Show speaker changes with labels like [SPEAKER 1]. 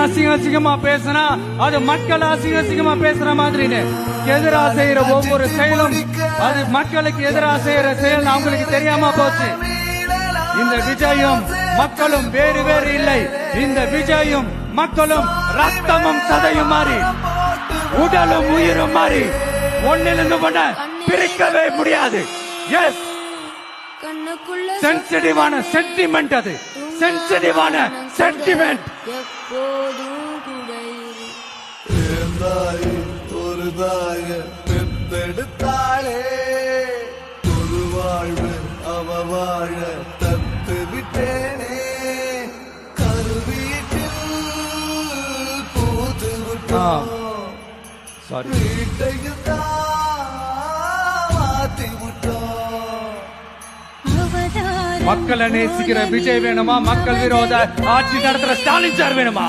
[SPEAKER 1] அசிங்கமா பேசினா அது மக்கள் அசிங்கமா பேசுற மாதிரின்னு எதிராக செய்யற ஒவ்வொரு செயலும் அது மக்களுக்கு எதிராக செய்யற செயல் அவங்களுக்கு தெரியாம போச்சு. இந்த விஜயும் மக்களும் வேறு வேறு இல்லை. இந்த விஜயும் மக்களும் ரத்தமும் சதையும் மாறி உடலும் உயிரும் மாறி ஒன்னிலிருந்து பண்ண பிரிக்கவே முடியாது. எஸ், சென்சிட்டிவான சென்டிமெண்ட், அது சென்சிட்டிவான சென்டிமெண்ட்.
[SPEAKER 2] ஒரு தாய பெத்தெடுத்தாளே, ஒரு வாழ்வு அவ வாழ தத்து விட்டேனே, கருவீட்டில் பூத்து விட்டோம், வீட்டையும் மாத்தி விட்டோம்.
[SPEAKER 1] மக்களை நேசிக்கிற விஜய் வேணுமா? மக்கள் விரோத ஆட்சி நடத்துற ஸ்டாலின் சார் வேணுமா?